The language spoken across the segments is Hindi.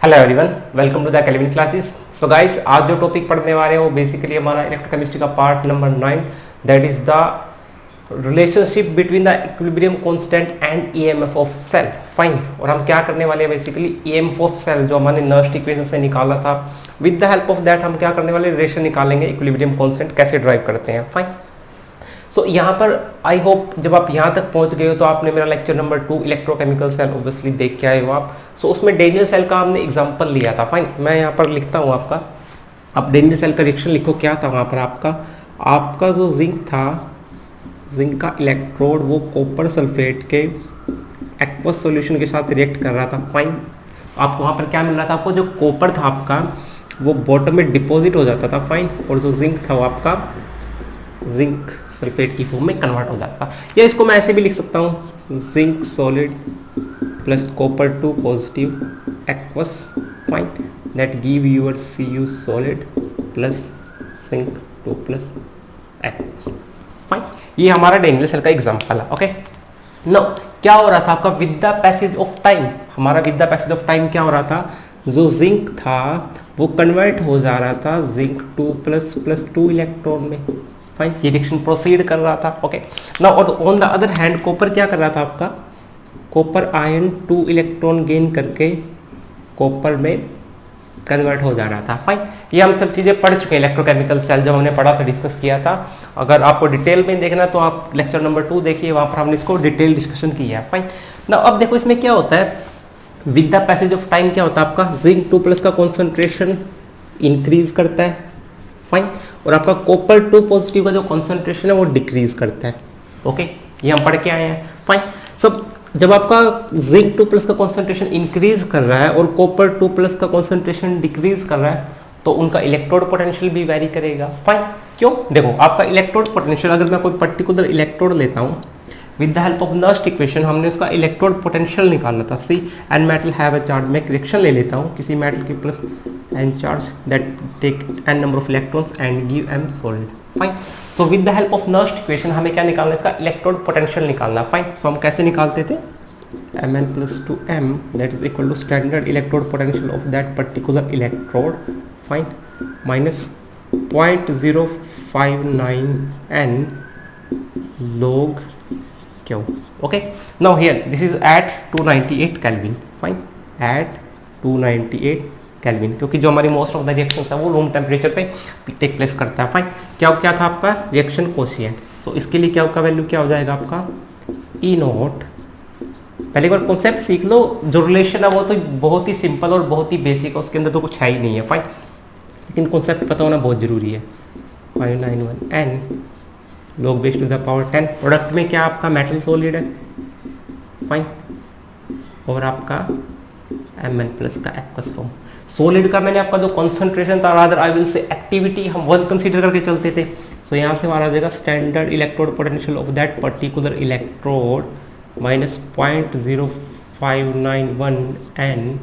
Hello everyone, welcome to the Kelvin classes. So guys, आज जो टॉपिक पढ़ने वाले हैं वो बेसिकली हमारा इलेक्ट्रोकेमिस्ट्री का part number 9, that is the relationship between the equilibrium constant and EMF of cell. Fine. और हम क्या करने वाले हैं, बेसिकली ईएमएफ ऑफ सेल जो हमने नर्स्ट इक्वेशन से निकाला था, with the help of that हम क्या करने वाले, रिलेशन निकालेंगे इक्विलिब्रियम कांस्टेंट कैसे ड्राइव करते हैं। फाइन। सो यहाँ पर आई होप जब आप यहाँ तक पहुँच गए हो तो आपने मेरा lecture number 2 electrochemical cell obviously देख के आए हो आप। सो उसमें डेनियल सेल का हमने एग्जांपल लिया था। फाइन, मैं यहाँ पर लिखता हूँ आपका, आप डेनियल सेल का रिएक्शन लिखो। क्या था वहाँ पर आपका जो जिंक था, जिंक का इलेक्ट्रोड वो कॉपर सल्फेट के एक्वस सॉल्यूशन के साथ रिएक्ट कर रहा था। फाइन। आपको वहाँ पर क्या मिल रहा था, आपको जो कॉपर था आपका वो बॉटम में डिपॉजिट हो जाता था। फाइन। और जो जिंक था वो आपका जिंक सल्फेट की फॉर्म में कन्वर्ट हो जाता है। या इसको मैं ऐसे भी लिख सकता हूँ, zinc solid plus copper 2 positive aqueous, fine, that give your Cu solid plus zinc 2 plus aqueous. Fine. ये हमारा डेनियल सेल का एग्जांपल है। ओके। नो, क्या हो रहा था आपका with the passage of time, हमारा with the passage of time क्या हो रहा था, जो जिंक था वो कन्वर्ट हो जा रहा था जिंक 2 प्लस 2 इलेक्ट्रॉन में। फाइन। ये रिएक्शन प्रोसीड कर रहा था। ओके ना। और on the other hand copper क्या कर रहा था आपका, कॉपर आयन 2 इलेक्ट्रॉन गेन करके कॉपर में कन्वर्ट हो जा रहा था। फाइन। ये हम सब चीजें पढ़ चुके हैं इलेक्ट्रोकेमिकल सेल, जब हमने पढ़ा था, डिस्कस किया था। अगर आपको डिटेल में देखना तो आप लेक्चर नंबर 2 देखिए, वहां पर हमने इसको डिटेल डिस्कशन किया है। फाइन ना। अब देखो इसमें क्या होता है, with the passage of time क्या होता है, आपका जिंक 2 प्लस का कॉन्सेंट्रेशन इंक्रीज करता है। फाइन। और आपका कॉपर 2 पॉजिटिव का जो कॉन्सेंट्रेशन है वो डिक्रीज करता है। ओके, ये हम पढ़ के आए हैं। फाइन। सब जब आपका जिंक 2 प्लस का कॉन्सेंट्रेशन इंक्रीज कर रहा है और कॉपर 2 प्लस का कॉन्सेंट्रेशन डिक्रीज कर रहा है तो उनका इलेक्ट्रोड पोटेंशियल भी वेरी करेगा। फाइन। क्यों, देखो आपका इलेक्ट्रोड पोटेंशियल, अगर मैं कोई पर्टिकुलर इलेक्ट्रोड लेता हूँ, with the help of Nernst equation हमने उसका इलेक्ट्रोड पोटेंशियल निकाला था। See n metal have a charge, मैं रिएक्शन ले लेता हूँ किसी मेटल के plus n charge that take n number of electrons and give M solid. Fine. So with the help of Nernst equation हमें क्या निकालना है, इसका इलेक्ट्रोड पोटेंशियल निकालना। फाइन। सो हम कैसे निकालते थे, Mn plus 2m that is equal to standard electrode potential of that particular electrode, fine, minus 0.059 n log Q. Okay, now here this is at 298 Kelvin. Fine, at 298 Kelvin, क्योंकि जो हमारी मोस्ट ऑफ द रिएक्शंस है वो रूम टेम्परेचर पे टेक प्लेस करता है। फाइन। क्या था आपका रिएक्शन कोशिएंट, सो इसके लिए क्या का वैल्यू क्या हो जाएगा आपका ई नॉट। पहले बार कॉन्सेप्ट सीख लो, जो रिलेशन है वो तो बहुत ही सिंपल और बहुत ही बेसिक है, उसके अंदर तो कुछ है ही नहीं है। फाइन। लेकिन कॉन्सेप्ट पता होना बहुत जरूरी है। 591 n log base to the power 10, product में क्या आपका मेटल सॉलिड है। फाइन। और आपका Mn प्लस का एक्वस फॉर्म। सॉलिड का मैंने आपका जो कॉन्सेंट्रेशन था, rather I will say activity, हम 1 कंसीडर करके चलते थे। सो यहाँ से हमारा आ जाएगा standard electrode potential of that particular electrode minus 0.0591 n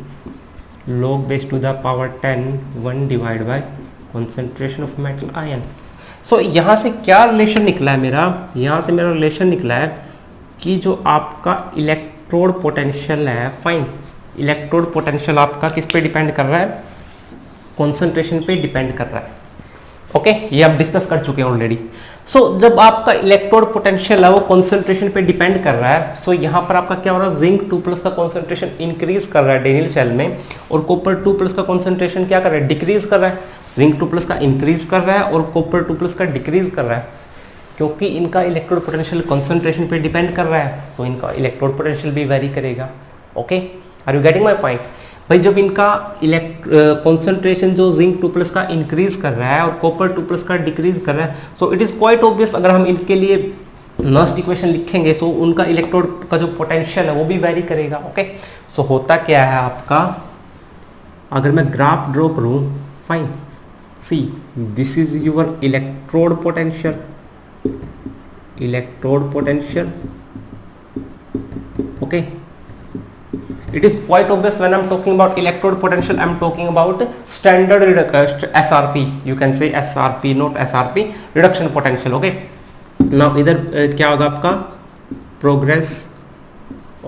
log base to the power 10 1 divide by concentration of metal ion. So यहाँ से क्या रिलेशन निकला है मेरा, यहाँ से मेरा रिलेशन निकला है कि जो आपका इलेक्ट्रोड पोटेंशियल है, फाइन, इलेक्ट्रोड पोटेंशियल आपका किस पे डिपेंड कर रहा है, कॉन्सेंट्रेशन पे डिपेंड कर रहा है। ओके, ये आप डिस्कस कर चुके हैं ऑलरेडी। सो जब आपका इलेक्ट्रोड पोटेंशियल है वो कॉन्सेंट्रेशन पे डिपेंड कर रहा है, सो यहाँ पर आपका क्या हो रहा है, जिंक 2 प्लस का कॉन्सेंट्रेशन इंक्रीज कर रहा है डेनियल सेल में, और कॉपर 2 प्लस का कॉन्सेंट्रेशन क्या कर रहा है, डिक्रीज कर रहा है। जिंक 2 प्लस का इंक्रीज कर रहा है और कॉपर 2 प्लस का डिक्रीज कर रहा है, क्योंकि इनका इलेक्ट्रोड पोटेंशियल कॉन्सेंट्रेशन पे डिपेंड कर रहा है, सो इनका इलेक्ट्रोड पोटेंशियल भी वेरी करेगा। Okay, are you getting my point. भाई जब इनका कॉन्सेंट्रेशन जो जिंक 2 प्लस का इंक्रीज कर रहा है और कॉपर 2 प्लस का डिक्रीज कर रहा है, so it is quite obvious, अगर हम इनके लिए नर्स्ट इक्वेशन लिखेंगे सो उनका इलेक्ट्रोड का जो पोटेंशियल है वो भी वेरी करेगा। ओके, सो होता क्या है आपका, अगर मैं ग्राफ ड्रॉ करूं, fine, see this is your electrode potential, okay. It is quite obvious when I'm talking about electrode potential, I'm talking about standard SRP. You can say SRP, not SRP, reduction potential. Okay. Now इधर क्या होगा आपका progress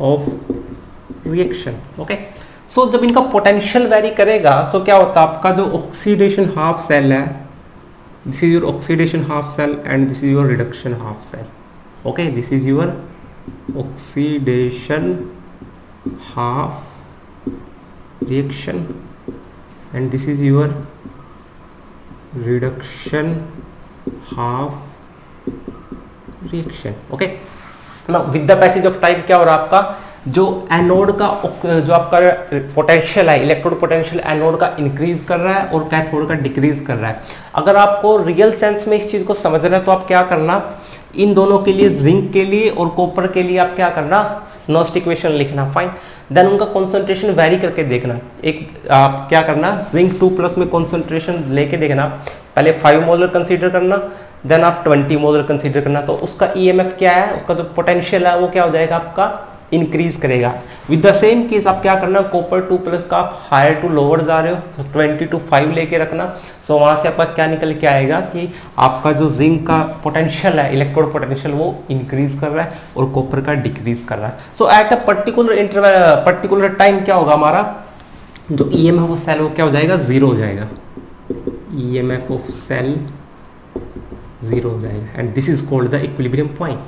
of reaction. Okay. सो जब इनका पोटेंशियल वेरी करेगा सो क्या होता है, आपका जो ऑक्सीडेशन हाफ सेल है, this is your oxidation half cell and this is your reduction half cell. Okay, this is your oxidation half reaction and this is your reduction half reaction. Okay, now with the passage of time क्या हो रहा है, आपका जो एनोड का जो आपका पोटेंशियल है, इलेक्ट्रोड पोटेंशियल एनोड का इंक्रीज कर रहा है और कैथोड का डिक्रीज कर रहा है. अगर आपको रियल सेंस में इस चीज को समझना है तो आप क्या करना, इन दोनों के लिए, जिंक के लिए और कॉपर के लिए आप क्या करना, नॉस्ट इक्वेशन लिखना. फाइन, देन उनका कंसंट्रेशन वेरी करके देखना. एक आप क्या करना, जिंक 2+ में कंसंट्रेशन लेके देखना, पहले 5 मोलर कंसीडर करना, देन आप 20 मोलर कंसीडर करना. तो उसका ईएमएफ क्या है, उसका जो पोटेंशियल है वो क्या हो जाएगा, आपका इंक्रीज करेगा. विद द सेम केस आप क्या करना, कॉपर 2+ का आप हायर टू लोअर जा रहे हो तो 20 to 5 लेके रखना. सो वहां से आपका क्या निकल के आएगा कि आपका जो जिंक का पोटेंशियल है, इलेक्ट्रोड पोटेंशियल, वो इंक्रीज कर रहा है और कॉपर का डिक्रीज कर रहा है. So at a particular interval, particular time क्या होगा, हमारा जो ईएमएफ ऑफ सेल वो क्या हो जाएगा, जीरो हो जाएगा. ईएमएफ ऑफ सेल जीरो हो जाएगा and this is called the equilibrium point.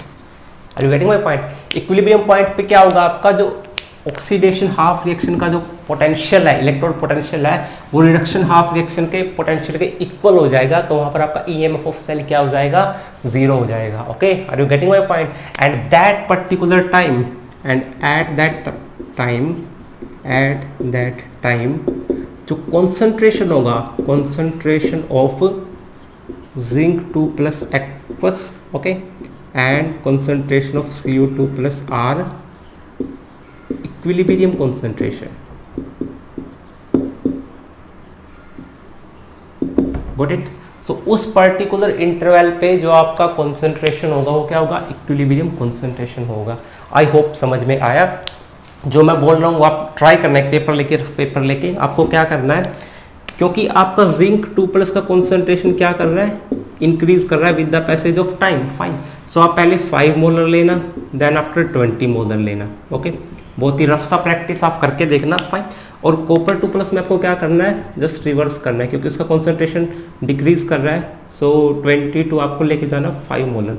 Are you getting my point? Equilibrium point पे क्या होगा, आपका जो ऑक्सीडेशन हाफ रिएक्शन का जो पोटेंशियल है, इलेक्ट्रोड पोटेंशियल है, वो रिडक्शन हाफ रिएक्शन के पोटेंशियल के इक्वल हो जाएगा. तो वहां पर आपका ईएमएफ ऑफ सेल क्या हो जाएगा, जीरो हो जाएगा. Okay, are you getting my point? And that particular time, and at that time जो कॉन्सेंट्रेशन होगा, concentration of zinc 2+ aqueous, okay, and concentration of CO2+ are equilibrium concentration. Got it? So उस पर्टिकुलर इंटरवल पे जो आपका कॉन्सेंट्रेशन होगा वो क्या होगा, इक्विलिब्रियम कॉन्सेंट्रेशन होगा. आई होप समझ में आया. जो मैं बोल रहा हूँ आप ट्राई करना है, पेपर लेके आपको क्या करना है, क्योंकि आपका जिंक 2+ का कॉन्सेंट्रेशन क्या कर रहा है, इंक्रीज कर रहा है with the passage of time. Fine, so आप पहले 5 मोलर लेना, देन आफ्टर 20 मोलर लेना. ओके, बहुत ही रफ सा प्रैक्टिस आप करके देखना. फाइन, और कॉपर 2+ में आपको क्या करना है, जस्ट रिवर्स करना है क्योंकि उसका कॉन्सेंट्रेशन डिक्रीज कर रहा है. सो 22 आपको लेके जाना 5 मोलर.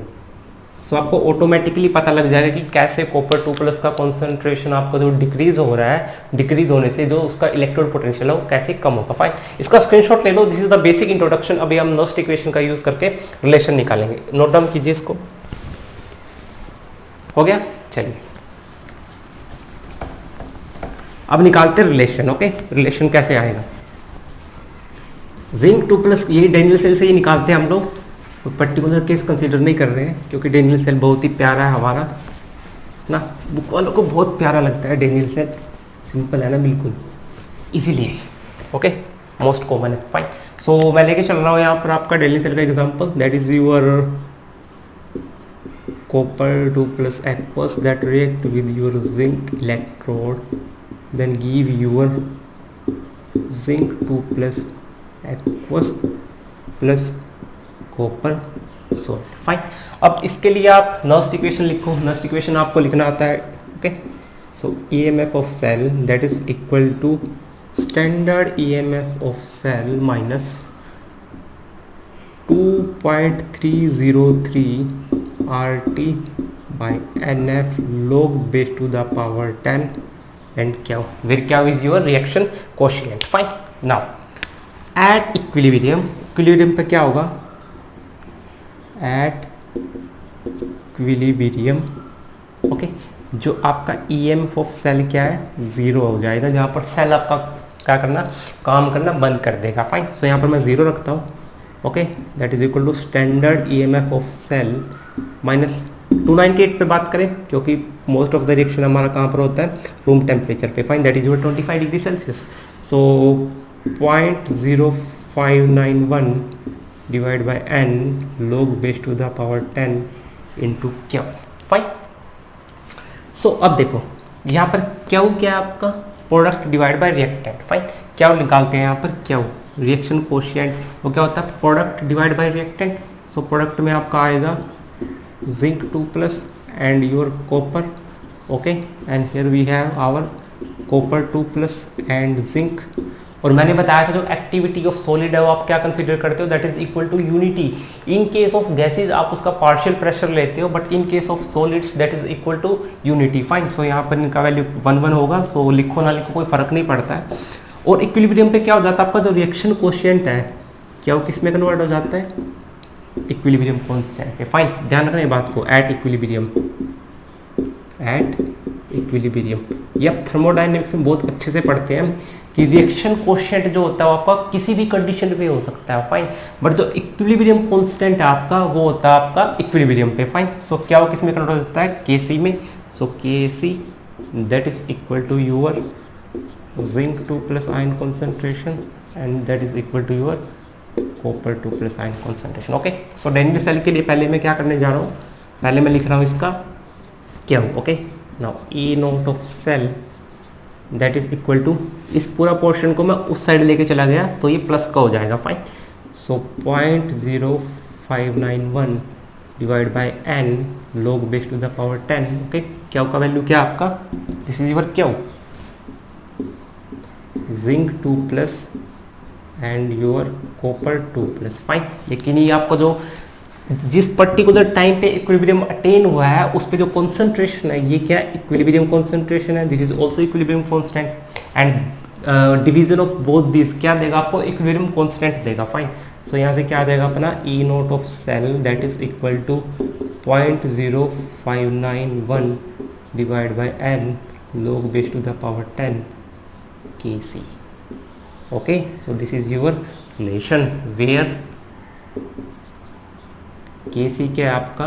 सो आपको ऑटोमेटिकली पता लग जाएगा कि कैसे कॉपर 2+ का कॉन्सेंट्रेशन आपका जो डिक्रीज हो रहा है, डिक्रीज होने से जो उसका इलेक्ट्रोड पोटेंशियल है वो कैसे कम होगा. फाइन, इसका स्क्रीनशॉट ले लो. This is the basic introduction. अभी हम नॉस्ट इक्वेशन का यूज करके रिलेशन निकालेंगे. नोट डाउन कीजिए इसको. हो गया, चलिए अब निकालते रिलेशन. ओके, रिलेशन कैसे आएगा, जिंक 2+, यही डेनियल सेल से ही निकालते हैं हम लोग. तो पर्टिकुलर केस कंसीडर नहीं कर रहे हैं क्योंकि डेनियल सेल बहुत ही प्यारा है हमारा ना, बुक वालों को बहुत प्यारा लगता है डेनियल सेल. सिंपल है ना, बिल्कुल इसीलिए. ओके, मोस्ट कॉमन है. फाइन, सो मैं लेके चल रहा हूँ यहाँ पर आपका डेनियल सेल का example. That is your copper 2+ aqueous that react with your zinc electrode, then give your zinc 2+ aqueous plus copper salt. Fine, अब इसके लिए आप नॉस्ट इक्वेशन लिखो. नॉस्ट इक्वेशन आपको लिखना आता है. Okay, so EMF of cell that is equal to standard EMF of cell minus 2.303 RT by NF log base to the power 10 and Q, where Q is your reaction quotient. Fine. Now at equilibrium, equilibrium पे क्या होगा, at equilibrium, ओके, जो आपका EMF ऑफ सेल क्या है, जीरो हो जाएगा. जहाँ पर सेल आपका क्या करना, काम करना बंद कर देगा. फाइन, सो यहाँ पर मैं जीरो रखता हूँ. Okay, that is equal to standard EMF of cell minus 298 पे बात करें क्योंकि मोस्ट ऑफ द रिएक्शन हमारा कहाँ पर होता है, रूम टेम्परेचर पे. Fine, that is your 25 degree Celsius. So 0.0591 divide by n log base to the power 10 into Q. Fine, so अब देखो यहाँ पर क्यू क्या है आपका, product divide by reactant. Fine, Q निकालते हैं यहाँ पर. क्यू रिएक्शन कोशिएंट, वो क्या होता है, product divide by reactant. So product में आपका आएगा zinc 2+ and your copper. okay, and here we have our copper 2 plus and zinc. और मैंने बताया था जो एक्टिविटी ऑफ सॉलिड है वो आप क्या कंसीडर करते हो, that is equal to unity. In case of gases आप उसका पार्शियल प्रेशर लेते हो, but in case of solids that is equal to unity. Fine, सो यहाँ पर इनका वैल्यू 1 होगा, सो लिखो ना लिखो कोई फर्क नहीं पड़ता है। और इक्विलिब्रियम पे क्या हो जाता है, आपका जो रिएक्शन कोएफिशिएंट है क्या वो किस में कन्वर्ट हो जाता है, इक्विलिब्रियम कांस्टेंट पे। फाइन, ध्यान रखना ये बात को, एट इक्विलिब्रियम, एट इक्विलिब्रियम। ये आप थर्मोडायनेमिक्स में बहुत अच्छे से पढ़ते हैं कि रिएक्शन कोएफिशिएंट जो होता है वो आपका किसी भी कंडीशन पे हो सकता है। फाइन, बट जो इक्विलिब्रियम कांस्टेंट है आपका वो होता है आपका इक्विलिब्रियम पे। फाइन, सो क्या वो किस में कन्वर्ट हो जाता है, केसी में। So KC that is equal to your zinc 2 plus ion concentration and that is equal to your copper 2 plus ion concentration. Okay, so Daniel cell के लिए पहले मैं क्या करने जा रहा हूँ, पहले मैं लिख रहा हूँ इसका क्या हो। Okay, now E nought of cell that is equal to, इस पूरा पोर्शन को मैं उस साइड लेके चला गया तो ये प्लस का हो जाएगा। Fine, so 0.0591 divide by N log base to the power 10। Okay, क्या का वैल्यू क्या आपका, दिस इज योर क्या, zinc 2 plus and your copper 2 plus. Fine, लेकिन ये आपको जो जिस पर्टिकुलर टाइम पे इक्विलिब्रियम अटेन हुआ है उस पे जो कॉन्सेंट्रेशन है ये क्या इक्विलिब्रियम कॉन्सेंट्रेशन है, this is also equilibrium constant and division of both this क्या देगा आपको, इक्विलिब्रियम कांस्टेंट देगा। फाइन, सो यहाँ से क्या आ जाएगा अपना E nought of cell that is equal to 0.0591 divide by N log base to the power 10 kc। Okay, so this is your relation where KC क्या है आपका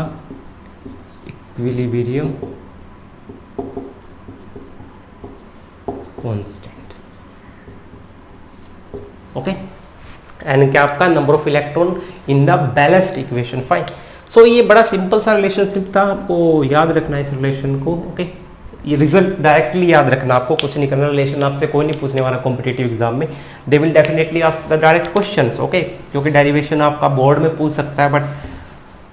इक्विलिब्रियम कांस्टेंट। ओके, एंड क्या आपका number of electron in the balanced equation. Fine, so ये बड़ा सिंपल सा रिलेशनशिप था, आपको याद रखना है इस रिलेशन को। ओके, ये रिजल्ट डायरेक्टली याद रखना, आपको कुछ नहीं करना, रिलेशन आपसे कोई नहीं पूछने वाला कॉम्पिटिटिव एग्जाम में, they will definitely ask the direct questions. Okay, क्योंकि डेरिवेशन आपका बोर्ड में पूछ सकता है बट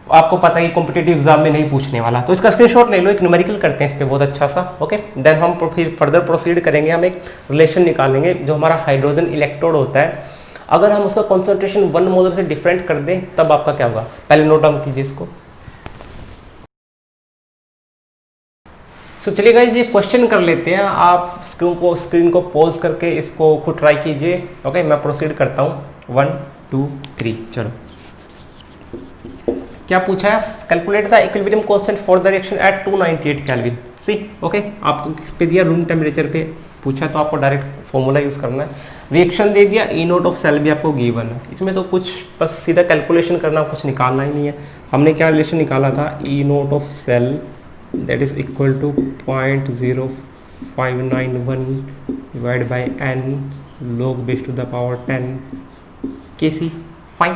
आपको पता है कॉम्पिटिटिव एग्जाम में नहीं पूछने वाला, तो इसका स्क्रीनशॉट ले लो, एक न्यूमेरिकल करते हैं इस पे बहुत अच्छा सा। ओके, देन हम फिर फर्दर प्रोसीड करेंगे, हम एक रिलेशन निकालेंगे जो हमारा हाइड्रोजन इलेक्ट्रोड होता है, अगर हम उसका कॉन्सेंट्रेशन 1 मोलर से डिफरेंट कर दें तब आपका क्या होगा, पहले नोट डाउन कीजिए इसको। सो चलिए गाइस ये क्वेश्चन कर लेते हैं, आप स्क्रीन को पॉज करके इसको खुद ट्राई कीजिए। ओके, मैं प्रोसीड करता हूँ 1 2 3 चलो। क्या पूछा है, calculate the equilibrium constant for the reaction at 298 Kelvin. See okay, आपको किस पे दिया, रूम टेम्परेचर पे पूछा तो आपको डायरेक्ट फॉर्मूला यूज करना है। रिएक्शन दे दिया, ई नोट ऑफ सेल भी आपको गिवन है, इसमें तो कुछ बस सीधा कैलकुलेशन करना, कुछ निकालना ही नहीं है। हमने क्या रिलेशन निकाला था, E nought of cell that is equal to 0.0591 divide by N log base to the power 10 kc। Fine,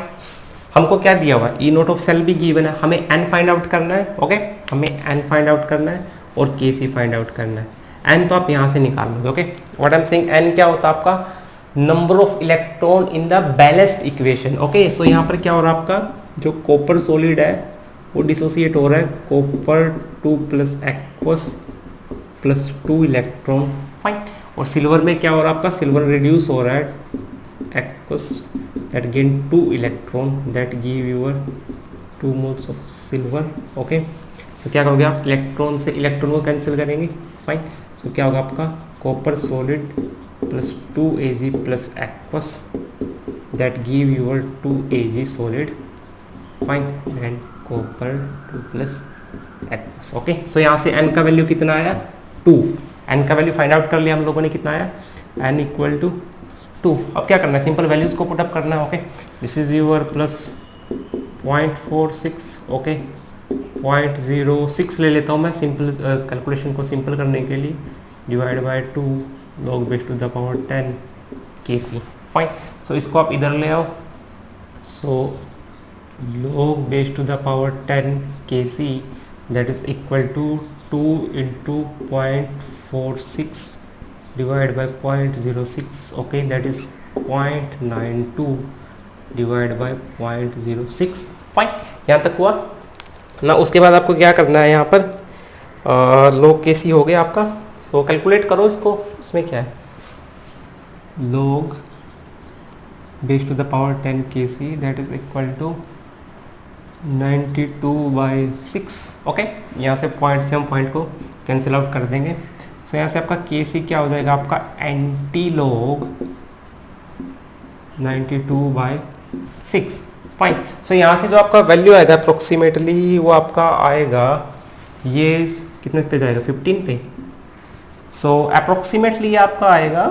हमको क्या दिया हुआ है, ई नोट ऑफ सेल भी गिवन है, हमें एन फाइंड आउट करना है। ओके, हमें एन फाइंड आउट करना है और केसी फाइंड आउट करना है। एन तो आप यहाँ से निकाल लोगे। Okay, what I am saying, N क्या होता है आपका number of electron in the balanced equation. Okay, so यहाँ पर क्या हो रहा है, आपका जो कॉपर सॉलिड है वो डिसोसिएट हो रहा है, copper 2 plus aqueous plus 2 electron. Fine, और सिल्वर में क्या हो रहा है आपका, सिल्वर रिड्यूस हो रहा है, aqueous that gain 2 electron that give your 2 moles of silver। Okay, सो क्या करोगे आप, इलेक्ट्रॉन से इलेक्ट्रॉन को कैंसिल करेंगे। फाइन, सो क्या होगा आपका copper solid plus 2 Ag plus aqueous that give your 2 Ag solid. Fine, and copper 2 plus aqueous. Okay, so यहाँ से n का वैल्यू कितना आया, 2। n का वैल्यू फाइंड आउट कर लिया हम लोगों ने, कितना आया, n इक्वल टू 2। अब क्या करना है, सिंपल वैल्यूज को पुटअप करना है। Okay, this is your plus 0.46। Okay, 0.06 ले लेता हूँ मैं सिंपल कैलकुलेशन को सिंपल करने के लिए, divide by 2 log base to the power 10 kc। Fine, so इसको आप इधर ले आओ, so log base to the power 10 kc that is equal to 2 into 0.46 divided by 0.06। okay, that is 0.92 divided by 0.06। Fine, यहाँ तक हुआ ना। उसके बाद आपको क्या करना है, यहाँ पर log केसी हो गया आपका, सो कैलकुलेट करो इसको, उसमें क्या है, log base to the power 10 kc that is equal to 92/6। Okay, यहाँ से पॉइंट से हम पॉइंट को कैंसिल आउट कर देंगे। सो यहाँ से आपका kc क्या हो जाएगा, आपका एंटी लॉग 92/6। फाइन। सो यहाँ से जो आपका वैल्यू आएगा अप्रोक्सीमेटली वो आपका आएगा, ये कितने पे जाएगा, 15 पे। सो अप्रोक्सीमेटली आपका आएगा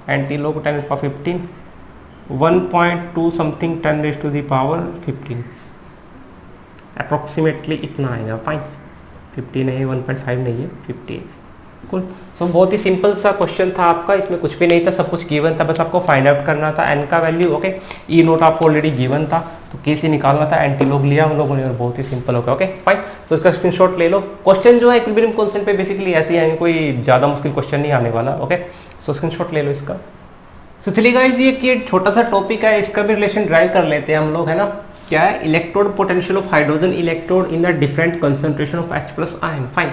एंटी लॉग 10^15 1.2 समथिंग 10^15 अप्रोक्सीमेटली इतना आएगा। फाइन, 15 है, 1.5 नहीं है, 15। कुल। सो बहुत ही सिंपल सा क्वेश्चन था आपका, इसमें कुछ भी नहीं था, सब कुछ गिवन था, बस आपको फाइंड आउट करना था एन का वैल्यू। ओके, ई नोट आपको ऑलरेडी गिवन था, तो केसी निकालना था, एंटी लॉग लिया हम लोगों ने और बहुत ही सिंपल हो गया। Okay fine. सो इसका स्क्रीनशॉट ले लो। क्वेश्चन जो है इक्विलिब्रियम कांस्टेंट पे बेसिकली ऐसे ही आएंगे, कोई ज़्यादा मुश्किल क्वेश्चन नहीं आने वाला। ओके, सो स्क्रीनशॉट ले लो इसका। सो चलिए गाइस, ये छोटा सा टॉपिक है, इसका भी रिलेशन ड्राइव कर लेते हैं हम लोग, है ना। क्या है, electrode potential of hydrogen electrode in the different concentration of H+ ion. Fine,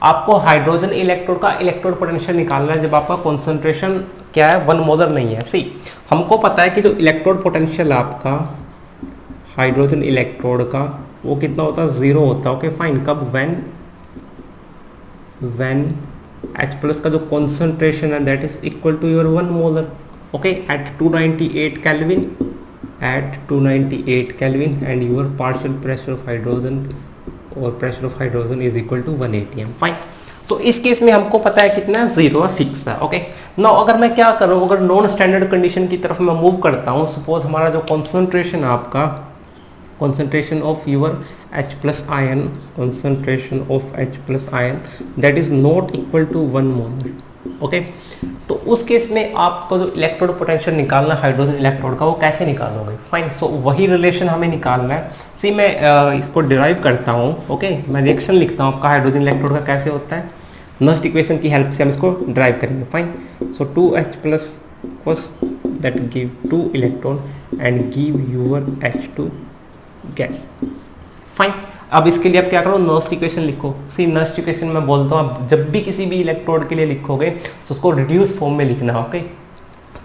आपको हाइड्रोजन इलेक्ट्रोड का इलेक्ट्रोड पोटेंशियल निकालना है जब आपका कॉन्सेंट्रेशन क्या है, 1 मोलर नहीं है। सी, हमको पता है कि जो इलेक्ट्रोड पोटेंशियल आपका हाइड्रोजन इलेक्ट्रोड का वो कितना होता है, 0 होता है। ओके फाइन, कब, व्हेन H+ का जो कॉन्सेंट्रेशन है that is equal to your 1 molar. Okay, at 298 Kelvin and your partial pressure of hydrogen और pressure of hydrogen is equal to 1 atm। Fine. तो इस केस में हमको पता है कितना, 0 है, फिक्स है। ओके, नाउ अगर मैं क्या करूँ, अगर नॉन स्टैंडर्ड कंडीशन की तरफ मैं मूव करता हूँ, सपोज हमारा जो कॉन्सेंट्रेशन आपका, concentration of your H+ ion, concentration of H+ ion that is not equal to 1 molar। Okay, तो उस केस में आपको जो इलेक्ट्रोड पोटेंशियल निकालना हाइड्रोजन इलेक्ट्रोड का, वो कैसे निकालोगे। फाइन। सो वही रिलेशन हमें निकालना है। सी, मैं इसको डिराइव करता हूँ। ओके, मैं रिएक्शन लिखता हूँ आपका हाइड्रोजन इलेक्ट्रोड का कैसे होता है, नस्ट इक्वेशन की हेल्प से हम इसको ड्राइव करेंगे। Fine. So 2H+ that give 2 electron and give your H2 gas. Fine. अब इसके लिए आप क्या करो, नस्ट इक्वेशन लिखो। सी, नस्ट इक्वेशन मैं बोलता हूँ, आप जब भी किसी भी इलेक्ट्रोड के लिए लिखोगे तो उसको रिड्यूस फॉर्म में लिखना, ओके,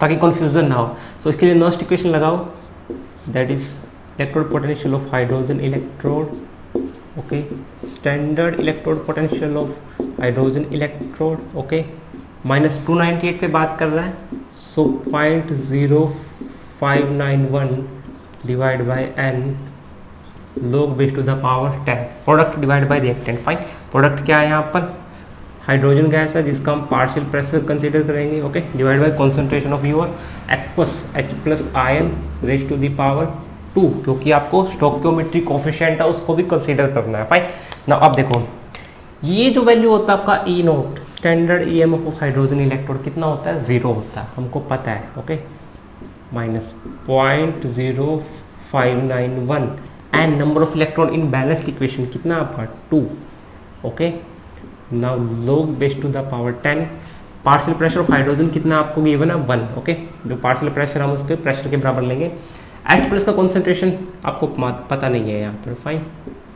ताकि कंफ्यूजन ना हो। सो इसके लिए नस्ट इक्वेशन लगाओ, that is electrode potential of hydrogen electrode. Okay, standard electrode potential of hydrogen electrode. Okay, -298 पे बात कर रहा है। So 0.0591 divide by n log base to the power 10, product divide by reactant. Fine, product क्या है यहाँ पर, हाइड्रोजन गैस है जिसका हम पार्शियल प्रेशर कंसीडर करेंगे। Okay, divide by concentration of your aqueous H+ ion raise to the power 2, क्योंकि आपको स्टोइकियोमेट्रिक कोफिशिएंट है उसको भी कंसीडर करना है। फाइन। ना अब देखो, ये जो वैल्यू होता है आपका E nought, standard EMF of hydrogen electrode कितना होता है, 0 होता है, हमको पता है। Okay, -0.0591 and number of electron in balanced equation कितना आपका, 2। Okay, now log base to the power 10, partial pressure of hydrogen कितना आपको गिवन है, 1। ओके, जो पार्शियल प्रेशर हम उसके प्रेशर के बराबर लेंगे। H+ का कॉन्सेंट्रेशन आपको पता नहीं है यहाँ पर। Fine,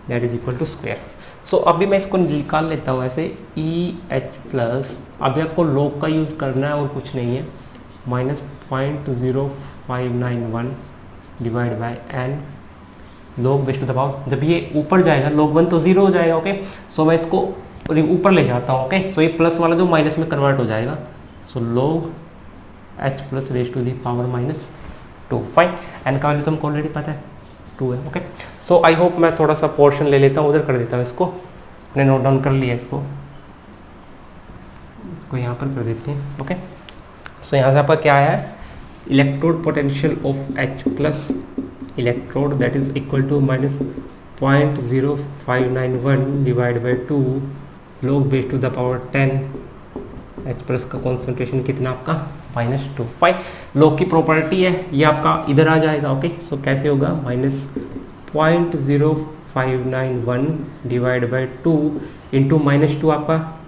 that is equal to square. So अभी मैं इसको निकाल लेता हूँ ऐसे, EH+, अभी आपको log का यूज़ करना है और कुछ नहीं है, -0.0591 divide by n log base to the power, जब ये ऊपर जाएगा log 1 तो 0 हो जाएगा। ओके, सो मैं इसको ऊपर ले जाता हूँ। ओके, सो ये प्लस वाला जो माइनस में कन्वर्ट हो जाएगा। So log H+ raise to the power -2। Fine, n का वैल्यू तो हमको ऑलरेडी पता है, 2 है। ओके, सो आई होप मैं थोड़ा सा पोर्शन ले लेता हूँ, उधर कर देता हूँ इसको, मैंने नोट डाउन कर लिया इसको यहाँ पर कर देते हैं। ओके, सो यहाँ से आपका क्या है, electrode potential of H+ electrode that is equal to -0.0591 divide by 2 log base to the power 10, H+ का कॉन्सेंट्रेशन कितना आपका, -2। फाइन, log की प्रॉपर्टी है, ये आपका इधर आ जाएगा। ओके, सो कैसे होगा, -0.0591 डिवाइड बाई 2 इंटू -2 आपका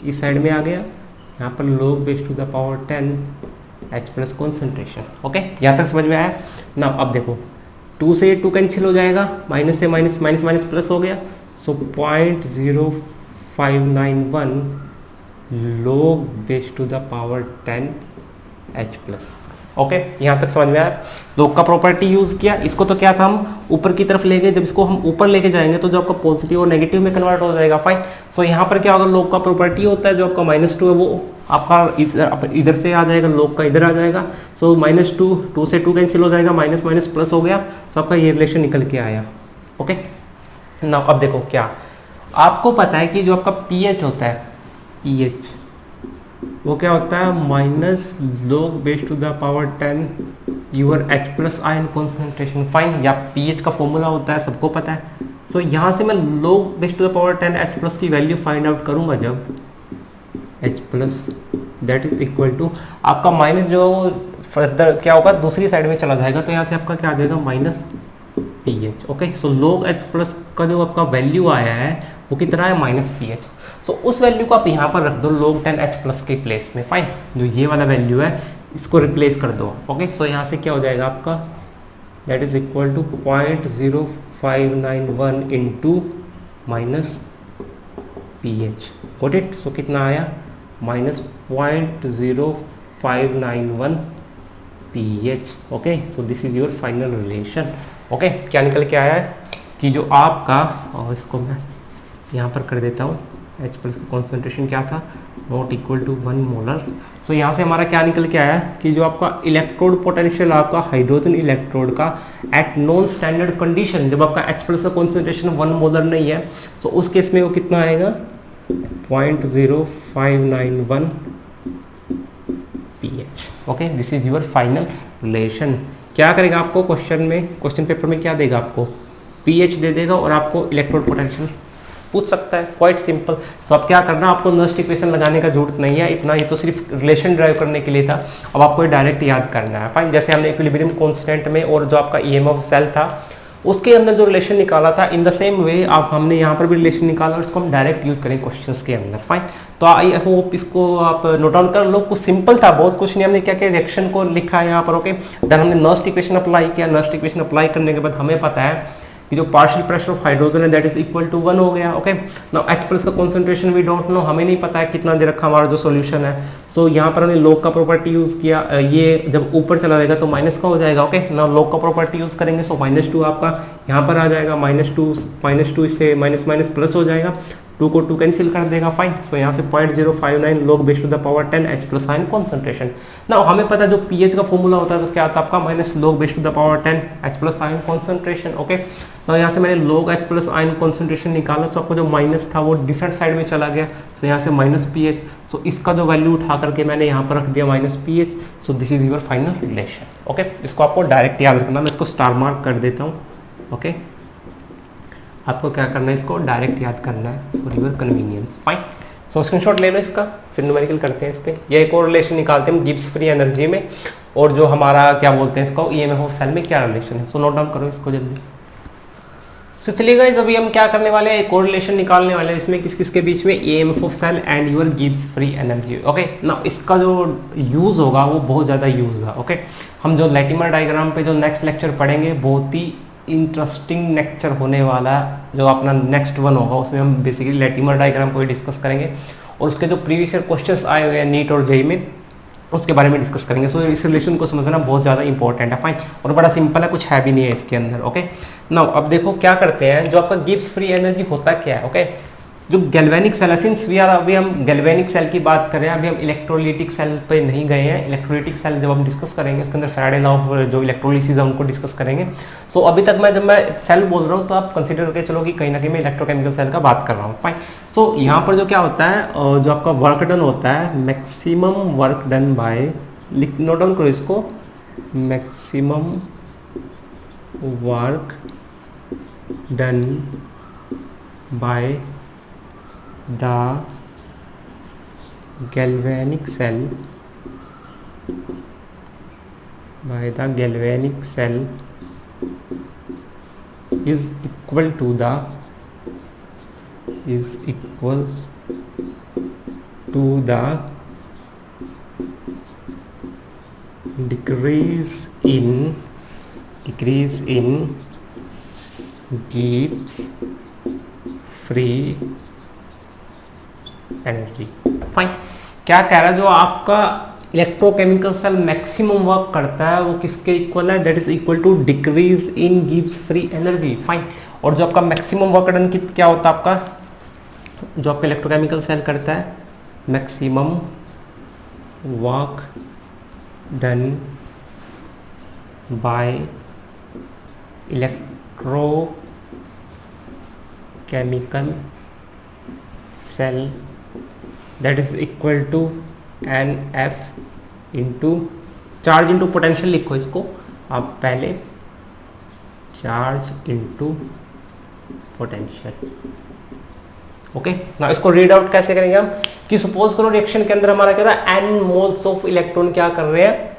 इस साइड में आ गया, यहाँ पर log base to the power 10 H+ concentration. Okay, यहाँ तक समझ में आया ना। अब देखो, 2 से 2 कैंसिल हो जाएगा, माइनस से माइनस, माइनस माइनस प्लस हो गया। सो 0.0591 log base to the power 10 H plus. Okay, यहाँ तक समझ में आया। लोग का प्रॉपर्टी यूज किया, इसको तो क्या था हम ऊपर की तरफ ले गए, जब इसको हम ऊपर लेके जाएंगे तो जो आपका पॉजिटिव और नेगेटिव में कन्वर्ट हो जाएगा। फाइन। सो यहाँ पर क्या होगा, लोग का प्रॉपर्टी होता है जो आपका -2 है वो आपका इधर से आ जाएगा, लोग का इधर आ जाएगा। सो -2, 2 से 2 कैंसिल हो जाएगा, माइनस माइनस प्लस हो गया। सो आपका ये रिलेशन निकल के आया। ओके, नाउ अब देखो क्या आपको पता है कि जो आपका pH होता है, pH वो क्या होता है, minus log base to the power 10 your H plus ion concentration. Fine, या pH का फॉर्मूला होता है, सबको पता है। सो यहाँ से मैं log base to the power 10 H plus की वैल्यू फाइंड आउट करूंगा जब H plus that is equal to आपका माइनस जो फर्दर क्या होगा दूसरी साइड में चला जाएगा, तो यहाँ से आपका क्या आ जाएगा, माइनस pH। ओके, सो log H प्लस का जो आपका वैल्यू आया है वो कितना है, -pH। सो उस वैल्यू को आप यहाँ पर रख दो log 10 H प्लस के प्लेस में। फाइन, जो ये वाला वैल्यू है इसको रिप्लेस कर दो। ओके, सो यहाँ से क्या हो जाएगा आपका, that is equal to 0.0591 into -pH। Got it. So कितना आया, -0.0591 pH। Okay, so this is your final relation. Okay, क्या निकल के आया है कि जो आपका, और इसको मैं यहाँ पर कर देता हूँ, H प्लस का कॉन्सेंट्रेशन क्या था, नॉट इक्वल टू 1 मोलर। सो यहाँ से हमारा क्या निकल के आया कि जो आपका इलेक्ट्रोड पोटेंशियल आपका हाइड्रोजन इलेक्ट्रोड का एट नॉन स्टैंडर्ड कंडीशन, जब आपका H प्लस का कॉन्सेंट्रेशन 1 मोलर नहीं है, तो उस केस में वो कितना आएगा, 0.0591 pH। Okay, this is your final relation. क्या करेगा आपको क्वेश्चन में, क्वेश्चन पेपर में क्या देगा आपको, pH दे देगा और आपको इलेक्ट्रोड पोटेंशियल पूछ सकता है। Quite simple. सो अब क्या करना, आपको नर्स्ट इक्वेशन लगाने का जरूरत नहीं है, इतना ये तो सिर्फ रिलेशन ड्राइव करने के लिए था। अब आपको डायरेक्ट याद करना है। फाइन, जैसे हमने इक्विलिब्रियम कांस्टेंट में और जो आपका ईएमएफ सेल था उसके अंदर जो रिलेशन निकाला था, इन द सेम वे आप हमने यहाँ पर भी रिलेशन निकाला और इसको हम डायरेक्ट यूज करेंगे क्वेश्चंस के अंदर। फाइन, तो आई होप इसको आप नोट डाउन कर लो। कुछ सिंपल था, बहुत कुछ नहीं। हमने क्या क्या रिएक्शन को लिखा है यहाँ पर। ओके, देन हमने नर्स्ट इक्वेशन अप्लाई किया। नर्स्ट इक्वेशन अप्लाई करने के बाद हमें पता है कि जो पार्शियल प्रेशर ऑफ हाइड्रोजन है दैट इज इक्वल टू 1 हो गया। ओके, नाउ H प्लस का कॉन्सेंट्रेशन वी डोंट नो, हमें नहीं पता है कितना दे रखा हमारा जो सॉल्यूशन है। सो यहाँ पर हमने log का प्रॉपर्टी यूज किया, ये जब ऊपर चला जाएगा तो माइनस का हो जाएगा। ओके, नाउ log का प्रॉपर्टी यूज करेंगे, सो -2 आपका यहाँ पर आ जाएगा, -2 इससे माइनस माइनस प्लस हो जाएगा, 2 को 2 कैंसिल कर देगा। फाइन, सो यहाँ से 0.059 log base to the power 10 H plus ion concentration. Now हमें पता है जो pH का फॉर्मूला होता है तो क्या आता है आपका, -log base to the power 10 H plus ion concentration. Okay, तो यहाँ से मैंने log H plus ion concentration निकाला, सो आपको जो माइनस था वो डिफरेंट साइड में चला गया, सो यहाँ से -pH। सो इसका जो वैल्यू उठा करके मैंने यहाँ पर रख दिया -pH। So this is your final relation. Okay, इसको आपको डायरेक्ट याद रखना, मैं इसको स्टार मार्क कर देता हूँ। ओके, आपको क्या करना है, इसको डायरेक्ट याद करना है for your convenience. Fine, so screenshot ले लो इसका, फिर न्यूमेरिकल करते हैं इस पे। ये एक और रिलेशन निकालते हैं हम गिब्स फ्री एनर्जी में, और जो हमारा क्या बोलते हैं इसको, ईएमएफ ऑफ सेल में क्या रिलेशन है। सो नोट डाउन करो इसको जल्दी। सो चलिए गाइस, अभी हम क्या करने वाले हैं, एक और रिलेशन निकालने वाले हैं इसमें किस किस के बीच में, EMF of cell and your Gibbs free energy. Okay, ना इसका जो यूज होगा वो बहुत ज़्यादा यूज है। ओके, हम जो लैटिमर डायग्राम पे जो नेक्स्ट लेक्चर पढ़ेंगे, बहुत ही इंटरेस्टिंग लेक्चर होने वाला, जो अपना नेक्स्ट वन होगा उसमें हम बेसिकली लैटिमर डायग्राम को ही डिस्कस करेंगे और उसके जो प्रीवियस ईयर क्वेश्चंस आए हुए हैं नीट और जेईई में उसके बारे में डिस्कस करेंगे। सो इस रिलेशन को समझना बहुत ज़्यादा इंपॉर्टेंट है। फाइन, और बड़ा सिंपल है, कुछ है भी नहीं है इसके अंदर। ओके, नाउ अब देखो क्या करते हैं, जो आपका गिब्स फ्री एनर्जी होता क्या है। ओके, जो गैल्वेनिक सेल है, सिंस वी आर अभी हम गैल्वेनिक सेल की बात करें, अभी हम इलेक्ट्रोलिटिक सेल पे नहीं गए हैं। इलेक्ट्रोलिटिक सेल जब हम डिस्कस करेंगे उसके अंदर फैराडे लॉ ऑफ जो इलेक्ट्रोलिसिस है उनको डिस्कस करेंगे। सो अभी तक जब मैं सेल बोल रहा हूँ तो आप कंसीडर करके चलो कि कहीं ना कहीं मैं इलेक्ट्रोकेमिकल सेल का बात कर रहा हूँ। फाइन, सो यहाँ पर जो क्या होता है, जो आपका वर्क डन होता है, maximum work done bye, note down करो इसको, maximum work done bye the galvanic cell is equal to the decrease in Gibbs free energy. Fine. क्या कह रहा है, जो आपका इलेक्ट्रोकेमिकल सेल मैक्सिमम वर्क करता है वो किसके इक्वल है, that is equal to decrease in गिव्स फ्री एनर्जी, फाइन। और जो आपका मैक्सिमम वर्क डन क्या होता है आपका, जो आपका इलेक्ट्रोकेमिकल सेल करता है, maximum work done by electrochemical cell that is equal to n F into charge into potential लिखो इसको आप पहले, चार्ज इंटू पोटेंशियल। ओके ना, इसको रीड आउट कैसे करेंगे हम, कि सपोज करो रिएक्शन के अंदर हमारा क्या था, एन मोल्स ऑफ इलेक्ट्रॉन क्या कर रहे हैं,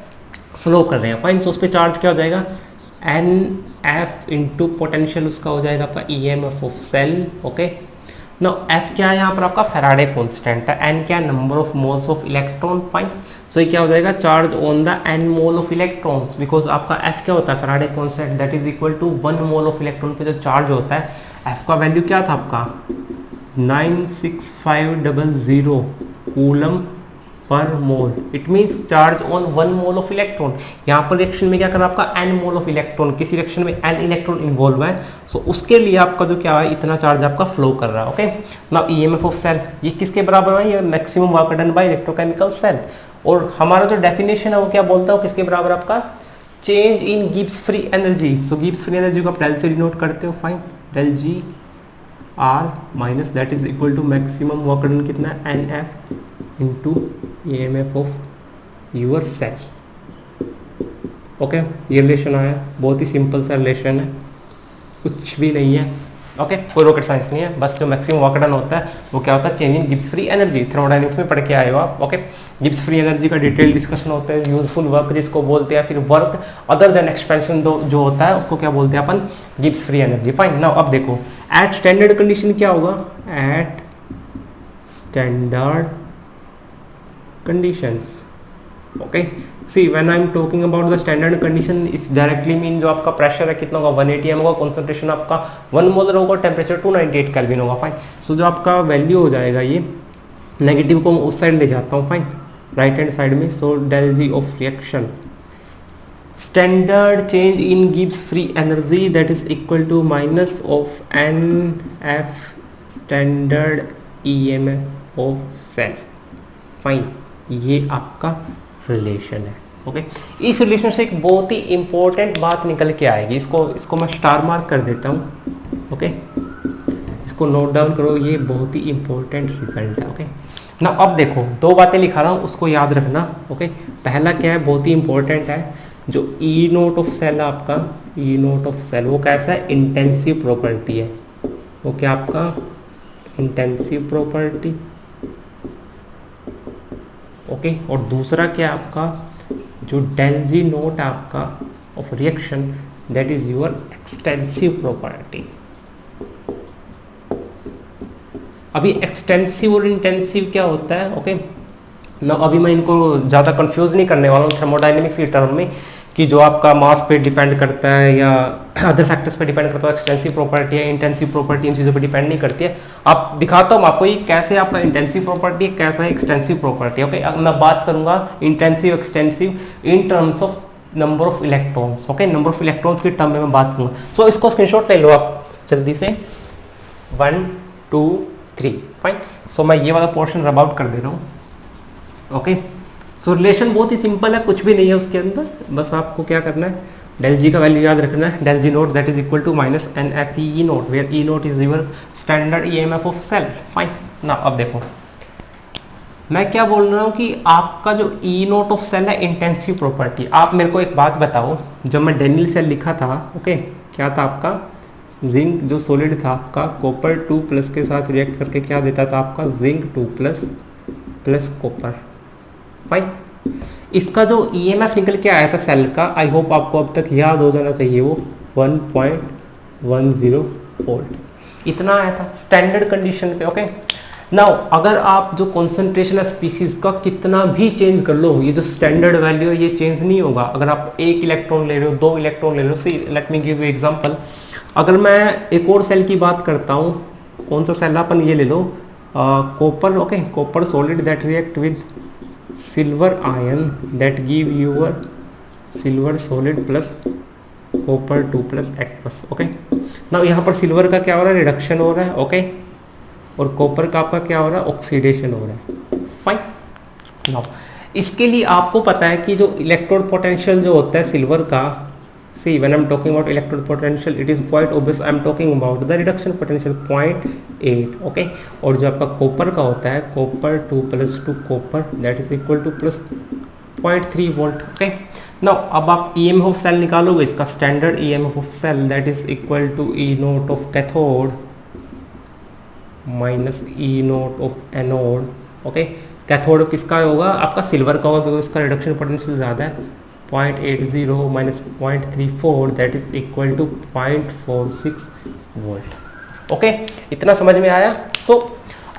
फ्लो कर रहे हैं, फाइन। सो उस पर चार्ज क्या हो जाएगा, एन एफ इंटू पोटेंशियल, उसका हो जाएगा आपका E M F of cell. Okay ना, एफ क्या है यहाँ पर आपका फैराडे कांस्टेंट है, एन क्या, number of moles of electron, fine. So ये क्या हो जाएगा, charge on the N mole of electrons, because आपका एफ क्या होता है, Faraday constant, that is equal to 1 mole of electron पे जो चार्ज होता है, एफ का वैल्यू क्या था आपका 96500 coulomb per mole. It means charge on 1 mole of electron. यहाँ पर रिएक्शन में क्या कर रहा है आपका n मोल ऑफ इलेक्ट्रॉन, किसी रिएक्शन में n इलेक्ट्रॉन इन्वॉल्व है, सो उसके लिए आपका जो क्या है, इतना चार्ज आपका फ्लो कर रहा है। Okay now EMF of cell, ये किसके बराबर है, ये maximum work done by electrochemical cell. और हमारा जो डेफिनेशन है वो क्या बोलता है, किसके बराबर आपका, change in Gibbs free energy. So Gibbs free energy को आप डेल से डिनोट करते हो, fine, del G r minus that is equal to maximum work done कितना है, n F into E M F of your cell. Okay ये रिलेशन आया, बहुत ही सिंपल सा रिलेशन है, कुछ भी नहीं है। ओके कोई रॉकेट साइंस नहीं है, बस जो मैक्सिमम वर्क डन होता है वो क्या होता है, change in Gibbs free energy. Thermodynamics में पढ़ के आए हो आप। ओके गिब्स फ्री एनर्जी का डिटेल डिस्कशन होता है, यूजफुल वर्क जिसको बोलते हैं, फिर वर्क अदर देन एक्सपेंशन जो होता है उसको क्या बोलते हैं अपन, Gibbs free energy, fine. Now अब देखो एट स्टैंडर्ड कंडीशन क्या होगा, at standard conditions. Okay see when I'm talking about the standard condition it's directly mean जो आपका प्रेशर है कितना होगा 180 m होगा, कंसंट्रेशन आपका 1 मोलर होगा, टेम्परेचर 298 केल्विन होगा, फाइन। सो जो आपका वैल्यू हो जाएगा, ये नेगेटिव को मैं उस साइड ले जाता हूँ, फाइन, राइट हैंड साइड में। So del G of reaction standard change in गिव्स free energy that is equal to minus of n F standard E M F of cell, fine. ये आपका रिलेशन है। ओके इस रिलेशन से एक बहुत ही इंपॉर्टेंट बात निकल के आएगी, इसको मैं स्टार मार्क कर देता हूँ। ओके इसको नोट डाउन करो, ये बहुत ही इंपॉर्टेंट रिजल्ट है। ओके ना अब देखो दो बातें लिखा रहा हूँ, उसको याद रखना। ओके पहला क्या है, बहुत ही इंपॉर्टेंट है, जो ई नोट ऑफ सेल है आपका, ई नोट ऑफ सेल वो कैसा है, इंटेंसिव प्रॉपर्टी है। वो क्या आपका इंटेंसिव प्रॉपर्टी। ओके और दूसरा क्या आपका, जो डेल जी नोट आपका of reaction that is your extensive property. अभी एक्सटेंसिव और इंटेंसिव क्या होता है, ओके ना अभी मैं इनको ज़्यादा कंफ्यूज नहीं करने वाला हूँ थर्मोडायनेमिक्स के टर्म में, कि जो आपका मास पे डिपेंड करता है या अदर फैक्टर्स पे डिपेंड करता है, एक्सटेंसिव प्रॉपर्टी है, इंटेंसिव प्रॉपर्टी इन चीज़ों पे डिपेंड नहीं करती है। आप दिखाता हूँ आपको ये कैसे आपका इंटेंसिव प्रॉपर्टी है, कैसा है एक्सटेंसिव प्रॉपर्टी। ओके अब मैं बात करूंगा intensive extensive in terms of number of electrons. Okay number of electrons के टर्म में मैं बात करूंगा। सो इसको स्क्रीनशॉट ले लो आप जल्दी से, 1 2 3 फाइन। सो मैं ये वाला पोर्शन रब आउट कर दे रहा हूँ। ओके सो रिलेशन बहुत ही सिंपल है, कुछ भी नहीं है उसके अंदर, बस आपको क्या करना है, डेल जी का वैल्यू याद रखना है, del G nought that is equal to minus N F E nought, where E nought is your standard E M F of cell, fine ना। अब देखो मैं क्या बोल रहा हूँ कि आपका जो ई नोट ऑफ सेल है इंटेंसिव प्रॉपर्टी। आप मेरे को एक बात बताओ, जब मैं डेनियल सेल लिखा था, ओके क्या था आपका, जिंक जो सॉलिड था आपका कॉपर 2 प्लस के साथ रिएक्ट करके क्या देता था आपका, zinc 2 plus plus copper, fine. इसका जो ईएमएफ निकल के आया था सेल का, आई होप आपको अब तक याद हो जाना चाहिए, वो 1.10 वोल्ट इतना आया था स्टैंडर्ड कंडीशन पे। ओके नाउ अगर आप जो कॉन्सेंट्रेशन है स्पीसीज का कितना भी चेंज कर लो, ये जो स्टैंडर्ड वैल्यू है ये चेंज नहीं होगा। अगर आप 1 इलेक्ट्रॉन ले रहे हो, 2 इलेक्ट्रॉन ले रहे हो, see let me give you example. अगर मैं एक और सेल की बात करता हूँ, कौन सा सेल, अपन ये ले लो copper, okay, copper solid that react with silver ion that give your silver solid plus copper 2 plus aqueous, okay. Now यहाँ पर सिल्वर का क्या हो रहा है, रिडक्शन हो रहा है, ओके, और कॉपर का आपका क्या हो रहा है, ऑक्सीडेशन हो रहा है, फाइन। नाउ इसके लिए आपको पता है कि जो इलेक्ट्रोड पोटेंशियल जो होता है सिल्वर का, see when I'm talking about electrode potential it is quite obvious I'm talking about the reduction potential 0.8, okay, और जो आपका कॉपर का होता है copper 2 plus 2 copper that is equal to plus 0.3 volt, okay. Now अब आप EMF ऑफ सेल निकालोगे, इसका standard EMF of cell that is equal to E nought of cathode minus E nought of anode, okay. Cathode किसका होगा, आपका सिल्वर का होगा क्योंकि इसका रिडक्शन पोटेंशियल ज़्यादा है, 0.80 minus 0.34 that is equal to 0.46 volt, okay. इतना समझ में आया। सो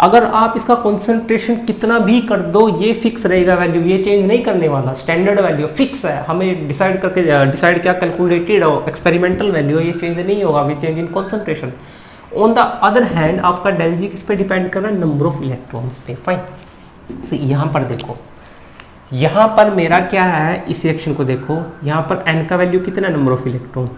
अगर आप इसका कंसंट्रेशन कितना भी कर दो ये फिक्स रहेगा वैल्यू, ये चेंज नहीं करने वाला, स्टैंडर्ड वैल्यू फिक्स है, हमें डिसाइड क्या कैलकुलेटेड हो, एक्सपेरिमेंटल वैल्यू है, ये चेंज नहीं होगा, we change in concentration. On the other hand आपका डेल जी किस पे डिपेंड कर रहा है, नंबर ऑफ इलेक्ट्रॉन्स पे, फाइन। सो यहाँ पर देखो, यहाँ पर मेरा क्या है, इस रिएक्शन को देखो, यहाँ पर n का वैल्यू कितना, नंबर ऑफ इलेक्ट्रॉन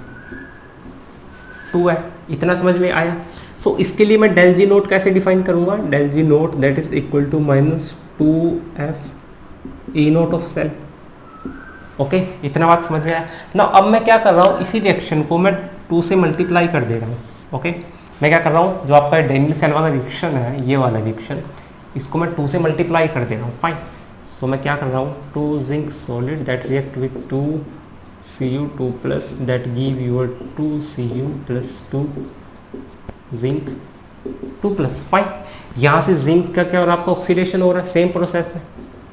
2 है, इतना समझ में आया। सो इसके लिए मैं डेल जी नोट कैसे डिफाइन करूंगा, del G nought that is equal to minus 2f E nought of cell, okay, इतना बात समझ में आया ना। अब मैं क्या कर रहा हूँ, इसी रिएक्शन को मैं 2 से मल्टीप्लाई कर दे रहा हूँ, ओके। मैं क्या कर रहा हूँ, जो आपका डेनियल सेल वाला रिएक्शन है, ये वाला रिएक्शन, इसको मैं 2 से मल्टीप्लाई कर दे रहा हूँ, फाइन। सो मैं क्या कर रहा हूँ, 2 zinc solid that react with 2 Cu2 plus that give your 2 Cu plus 2 zinc 2 plus, fine. यहाँ से जिंक का क्या हो रहा है, आपका ऑक्सीडेशन हो रहा है, सेम प्रोसेस है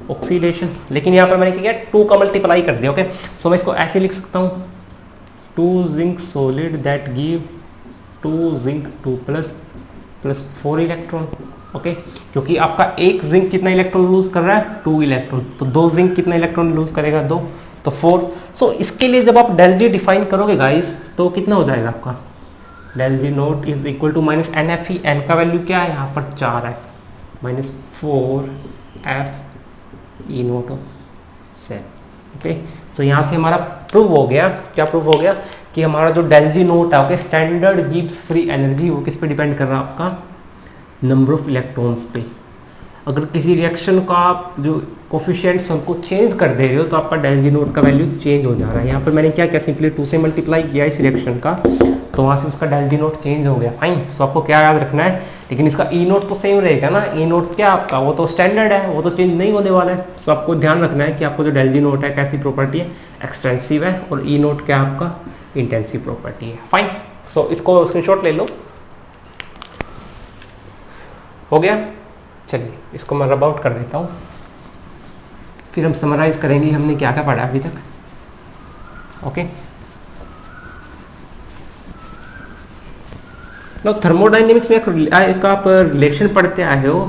ऑक्सीडेशन, लेकिन यहाँ पर मैंने क्या किया, 2 का मल्टीप्लाई कर दिया, ओके। सो मैं इसको ऐसे लिख सकता हूँ, 2 zinc solid that give 2 zinc 2 plus plus 4 electron, okay, क्योंकि आपका एक जिंक कितना इलेक्ट्रॉन लूज कर रहा है, 2 इलेक्ट्रॉन, तो 2 जिंक कितना इलेक्ट्रॉन लूज करेगा, 2, तो 4। सो इसके लिए जब आप डेल जी डिफाइन करोगे गाइस, तो कितना हो जाएगा आपका, del G nought is equal to minus N F E, N का वैल्यू क्या है, यहाँ पर 4 है, minus 4 F E nought of cell, okay. So यहाँ से हमारा प्रूव हो गया, क्या प्रूव हो गया, कि हमारा जो डेल जी नोट है, okay, standard Gibbs free energy, वो किस पे डिपेंड कर रहा है, आपका नंबर ऑफ इलेक्ट्रॉन्स पे। अगर किसी रिएक्शन का आप जो कोफिशिएंट्स हमको चेंज कर दे रहे हो, तो आपका डेल जी नोट का वैल्यू चेंज हो जा रहा है। यहाँ पर मैंने क्या किया, सिंपली 2 से मल्टीप्लाई किया इस रिएक्शन का, तो वहाँ से उसका डेल जी नोट चेंज हो गया, फाइन। सो आपको क्या याद रखना है, लेकिन इसका ई नोट तो सेम रहेगा ना, ई नोट क्या आपका, वो तो स्टैंडर्ड है, वो तो चेंज नहीं होने वाला है। सो आपको ध्यान रखना है कि आपको जो डेल जी नोट है कैसी प्रॉपर्टी है, एक्सटेंसिव है, और ई नोट क्या आपका इंटेंसिव प्रॉपर्टी है, फाइन। सो इसको स्क्रीनशॉट ले लो, हो गया। चलिए इसको मैं रब आउट कर देता हूँ, फिर हम समराइज करेंगे हमने क्या क्या पढ़ा अभी तक, ओके। नो थर्मोडाइनमिक्स में एक आप रिलेशन पढ़ते आए हो,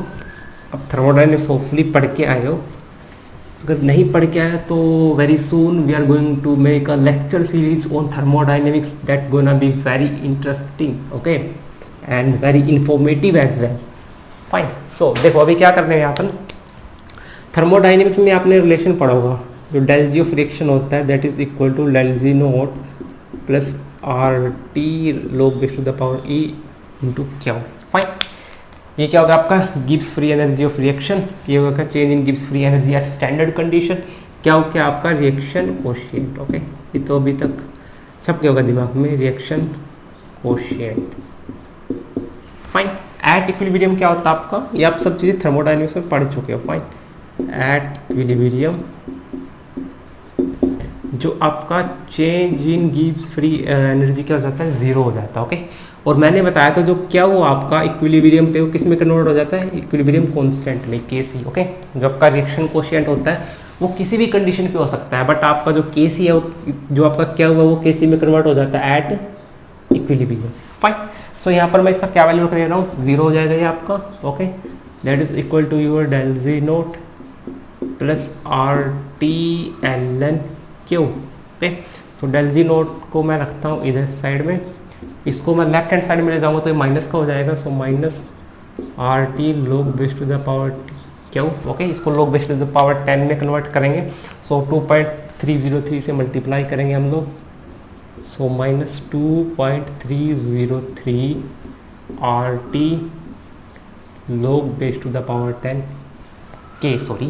अब थर्मोडाइनमिक्स होपफुली पढ़ के आए हो, अगर नहीं पढ़ के आए तो very soon we are going to make a lecture series on thermodynamics that gonna be very interesting, okay, and very informative as well, fine. So देखो अभी क्या करने हैं अपन, थर्मोडाइनमिक्स में आपने रिलेशन पढ़ा होगा, जो डेल जी ऑफ रिएक्शन होता है that is equal to del G nought plus R T log base to the power E into Q, fine. ये क्या होगा आपका Gibbs free energy of reaction, ये होगा change in Gibbs free energy at standard condition, क्या हो क्या आपका रिएक्शन कोशिएंट, ओके। ये तो अभी तक सब क्या होगा दिमाग में, reaction quotient, fine. At equilibrium क्या होता है आपका, ये आप सब चीज़ें थर्मोडायनेमिक्स में पढ़ चुके हो, फाइन। एट इक्विलिब्रियम जो आपका change in Gibbs free energy क्या हो जाता है, जीरो हो जाता है, ओके। और मैंने बताया था जो क्या हुआ आपका इक्विलिब्रियम पे वो किस में कन्वर्ट हो जाता है, इक्विलिब्रियम कांस्टेंट में, केसी, ओके। जो आपका रिएक्शन कोशिएंट होता है वो किसी भी कंडीशन पे हो सकता है, बट आपका जो केसी है वो जो आपका क्या हुआ वो केसी में कन्वर्ट हो जाता है एट इक्विलिब्रियम, फाइन। सो यहाँ पर मैं इसका क्या वैल्यू रख दे रहा हूँ, जीरो हो जाएगा ये आपका, okay. That is equal to your del G nought plus R T l n Q, okay. So del G nought को मैं रखता हूँ इधर साइड में, इसको मैं लेफ्ट हैंड साइड में ले जाऊँगा तो ये माइनस का हो जाएगा, so minus R T log base to the power Q, okay, इसको log base to the power 10 में कन्वर्ट करेंगे। सो 2.303 से मल्टीप्लाई करेंगे हम लोग, so minus 2.303 R T log base to the power 10 के, सॉरी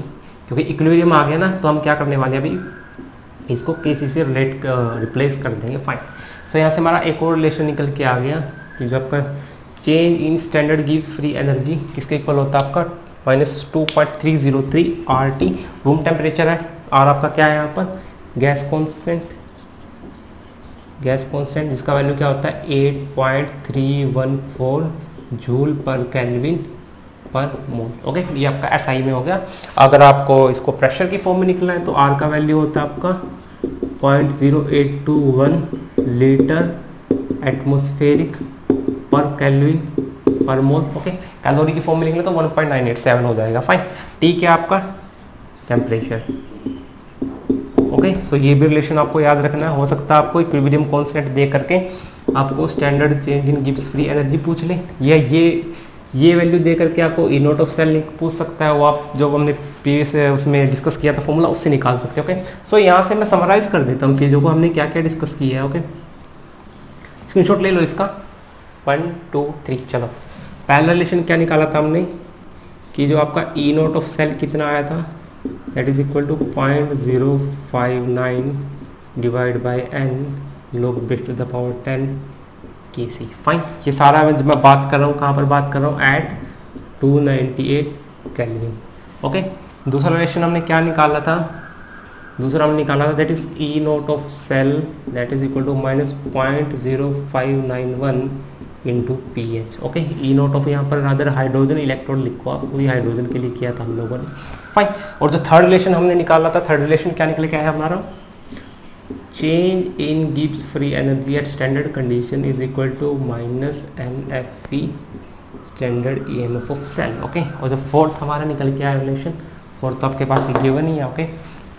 क्योंकि इक्विलिब्रियम आ गया ना, तो हम क्या करने वाले हैं अभी, इसको केसी से रिप्लेस कर देंगे। फाइन। सो यहाँ से हमारा एक और रिलेशन निकल के आ गया कि जो आपका change in standard gives free energy किसके इक्वल होता है आपका, minus 2.303 R T. Room temperature है, और आपका क्या है यहाँ पर गैस कॉन्स्टेंट जिसका वैल्यू क्या होता है 8.314 जूल पर केल्विन पर मोल। ओके, ये आपका एसआई में हो गया। अगर आपको इसको प्रेशर की फॉर्म में निकलना है तो आर का वैल्यू होता है आपका 0.0821 लीटर एटमॉस्फेरिक पर केल्विन पर मोल। ओके, कैलोरी की फॉर्म में निकले तो 1.987 हो जाएगा। फाइन। टी क्या आपका टेम्परेचर। ओके, सो ये भी रिलेशन आपको याद रखना है। हो सकता है आपको इक्विलिब्रियम कांस्टेंट दे करके आपको standard change in Gibbs free energy पूछ ले, या ये वैल्यू दे करके आपको ई नोट ऑफ सेल पूछ सकता है। वो आप जो हमने प्रीवियस उसमें डिस्कस किया था फॉर्मूला, उससे निकाल सकते हैं। ओके, सो यहाँ से मैं समराइज कर देता हूँ चीज़ों को, हमने क्या क्या डिस्कस किया है। ओके, स्क्रीनशॉट ले लो इसका 1 2 3। चलो, पहला रिलेशन क्या निकाला था हमने कि जो आपका ई नोट ऑफ सेल कितना आया था, that is equal to 0.059 divide by N log base to the power 10 K C. Fine. ये सारा मैं बात कर रहा हूँ, कहाँ पर बात कर रहा हूँ, एट 298 केल्विन। ओके, दूसरा रिलेशन हमने क्या निकाला था, that is E nought of cell that is equal to minus 0.0591 into p H. Okay, E nought of यहाँ पर रादर हाइड्रोजन इलेक्ट्रॉन लिखो आप, वही हाइड्रोजन के लिए किया था हम लोगों ने। फाइन। और जो थर्ड रिलेशन हमने निकाला था, थर्ड रिलेशन क्या निकल के आया हमारा, change in Gibbs free energy at standard condition is equal to minus NFP standard EMF of cell. Okay, और जो फोर्थ हमारा निकल के आया रिलेशन, फोर्थ तो आपके पास गिवन ही है। ओके,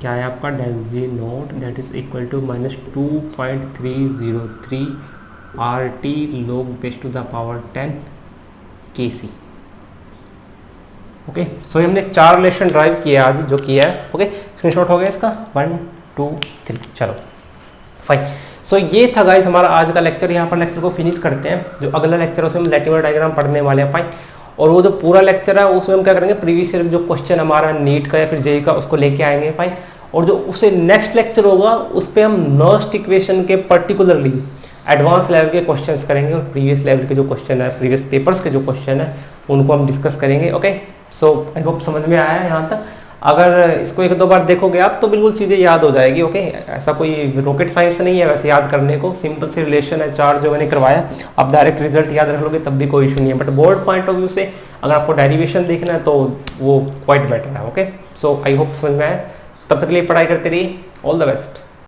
क्या है आपका del G nought that is equal to minus 2.303 RT log base to the power 10 KC। Okay, so हमने 4 रिलेशन ड्राइव किया आज, जो किया है। ओके, स्क्रीनशॉट हो गया इसका 1 2 3। चलो फाइन। सो ये था गाइस हमारा आज का लेक्चर। यहाँ पर लेक्चर को फिनिश करते हैं। जो अगला लेक्चर है उसमें हम लैटिवर डायग्राम पढ़ने वाले हैं। फाइन। और वो जो पूरा लेक्चर है उसमें हम क्या करेंगे, प्रीवियस ईयर जो क्वेश्चन हमारा नीट का या फिर जेई का, उसको लेके आएंगे। फाइन। और जो उससे नेक्स्ट लेक्चर होगा उस पर हम नर्स्ट इक्वेशन के पर्टिकुलरली एडवांस लेवल के क्वेश्चंस करेंगे, और प्रीवियस लेवल के जो क्वेश्चन है, प्रीवियस पेपर्स के जो क्वेश्चन है, उनको हम डिस्कस करेंगे। ओके, सो आई होप समझ में आया है यहाँ तक। अगर इसको 1-2 बार देखोगे आप तो बिल्कुल चीज़ें याद हो जाएगी। ओके, ऐसा कोई रॉकेट साइंस नहीं है वैसे याद करने को, सिंपल से रिलेशन है 4 जो मैंने करवाया, आप डायरेक्ट रिजल्ट याद रख लोगे तब भी कोई इशू नहीं है। But board point of view से अगर आपको डेरिवेशन देखना है तो वो क्वाइट बेटर है। ओके, सो आई होप समझ में आया। तब तक के लिए पढ़ाई करते रहिए। All the best.